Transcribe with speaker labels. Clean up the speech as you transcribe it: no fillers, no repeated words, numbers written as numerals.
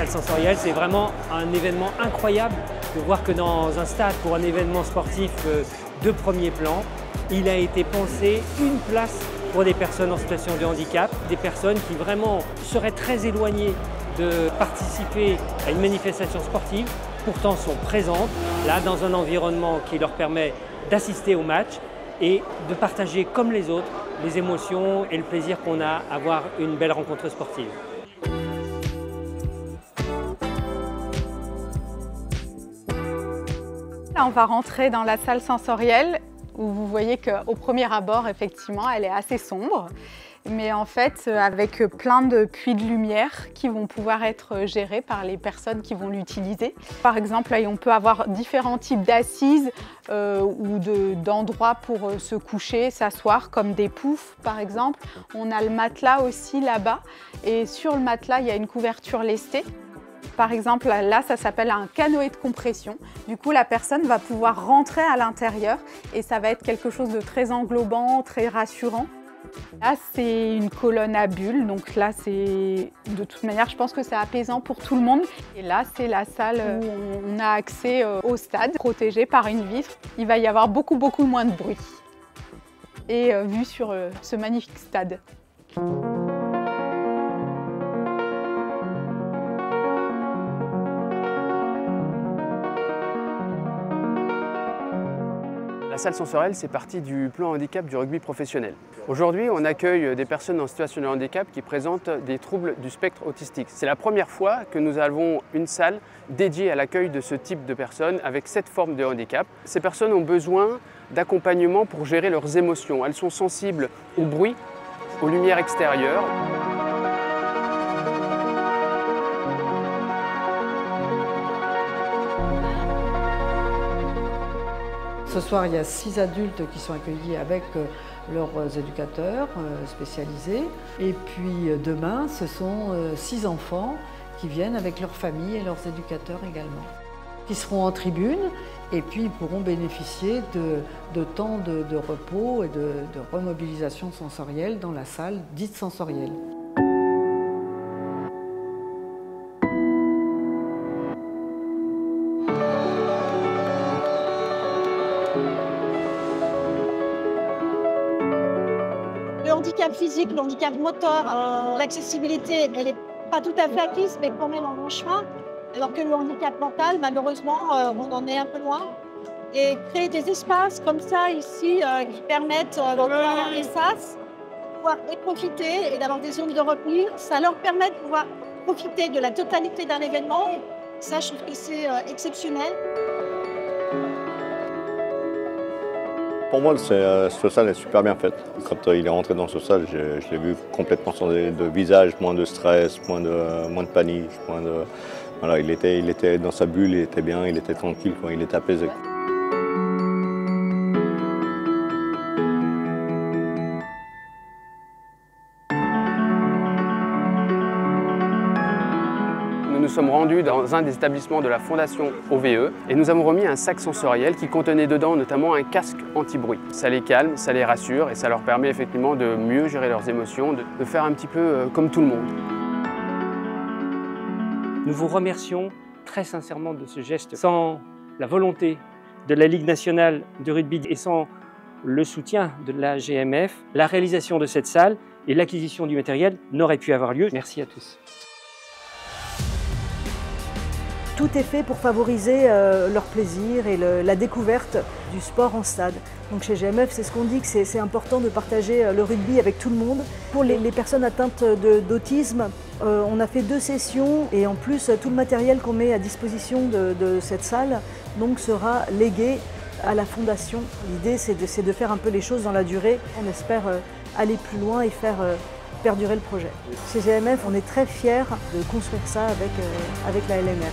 Speaker 1: salle sensorielle. C'est vraiment un événement incroyable de voir que dans un stade, pour un événement sportif de premier plan, il a été pensé une place pour des personnes en situation de handicap, des personnes qui vraiment seraient très éloignées de participer à une manifestation sportive, pourtant sont présentes là dans un environnement qui leur permet d'assister au match et de partager comme les autres les émotions et le plaisir qu'on a à voir une belle rencontre sportive.
Speaker 2: Là, on va rentrer dans la salle sensorielle où vous voyez qu'au premier abord, effectivement, elle est assez sombre. Mais en fait, avec plein de puits de lumière qui vont pouvoir être gérés par les personnes qui vont l'utiliser. Par exemple, là, on peut avoir différents types d'assises ou d'endroits pour se coucher, s'asseoir, comme des poufs, par exemple. On a le matelas aussi là-bas. Et sur le matelas, il y a une couverture lestée. Par exemple, là, ça s'appelle un canoë de compression. Du coup, la personne va pouvoir rentrer à l'intérieur et ça va être quelque chose de très englobant, très rassurant. Là, c'est une colonne à bulles, donc là, c'est de toute manière, je pense que c'est apaisant pour tout le monde. Et là, c'est la salle où on a accès au stade, protégé par une vitre. Il va y avoir beaucoup moins de bruit. Et vue sur ce magnifique stade.
Speaker 3: La salle sensorielle, c'est partie du plan handicap du rugby professionnel. Aujourd'hui, on accueille des personnes en situation de handicap qui présentent des troubles du spectre autistique. C'est la première fois que nous avons une salle dédiée à l'accueil de ce type de personnes avec cette forme de handicap. Ces personnes ont besoin d'accompagnement pour gérer leurs émotions. Elles sont sensibles au bruit, aux lumières extérieures.
Speaker 4: Ce soir, il y a 6 adultes qui sont accueillis avec leurs éducateurs spécialisés. Et puis demain, ce sont 6 enfants qui viennent avec leurs familles et leurs éducateurs également. Qui seront en tribune et puis ils pourront bénéficier de temps de repos et de remobilisation sensorielle dans la salle dite sensorielle.
Speaker 5: Le handicap physique, le handicap moteur, l'accessibilité, elle n'est pas tout à fait acquise, mais quand même en bon chemin. Alors que le handicap mental, malheureusement, on en est un peu loin. Et créer des espaces comme ça ici qui permettent d'avoir un espace, de pouvoir y profiter et d'avoir des zones de repli, ça leur permet de pouvoir profiter de la totalité d'un événement. Ça, je trouve que c'est exceptionnel.
Speaker 6: Pour moi, cette salle est super bien faite. Quand il est rentré dans cette salle, je l'ai vu complètement changé de visage, moins de stress, moins de panique. Voilà, il était dans sa bulle, il était bien, il était tranquille, il était apaisé.
Speaker 3: Nous nous sommes rendus dans un des établissements de la Fondation OVE et nous avons remis un sac sensoriel qui contenait dedans notamment un casque anti-bruit. Ça les calme, ça les rassure et ça leur permet effectivement de mieux gérer leurs émotions, de faire un petit peu comme tout le monde.
Speaker 1: Nous vous remercions très sincèrement de ce geste. Sans la volonté de la Ligue nationale de rugby et sans le soutien de la GMF, la réalisation de cette salle et l'acquisition du matériel n'auraient pu avoir lieu. Merci à tous.
Speaker 7: Tout est fait pour favoriser leur plaisir et la découverte du sport en stade. Donc chez GMF, c'est ce qu'on dit, que c'est important de partager le rugby avec tout le monde. Pour les personnes atteintes d'autisme, on a fait 2 sessions et en plus tout le matériel qu'on met à disposition de cette salle donc, sera légué à la fondation. L'idée c'est de faire un peu les choses dans la durée. On espère aller plus loin et faire perdurer le projet. Chez GMF, on est très fiers de construire ça avec la LNR.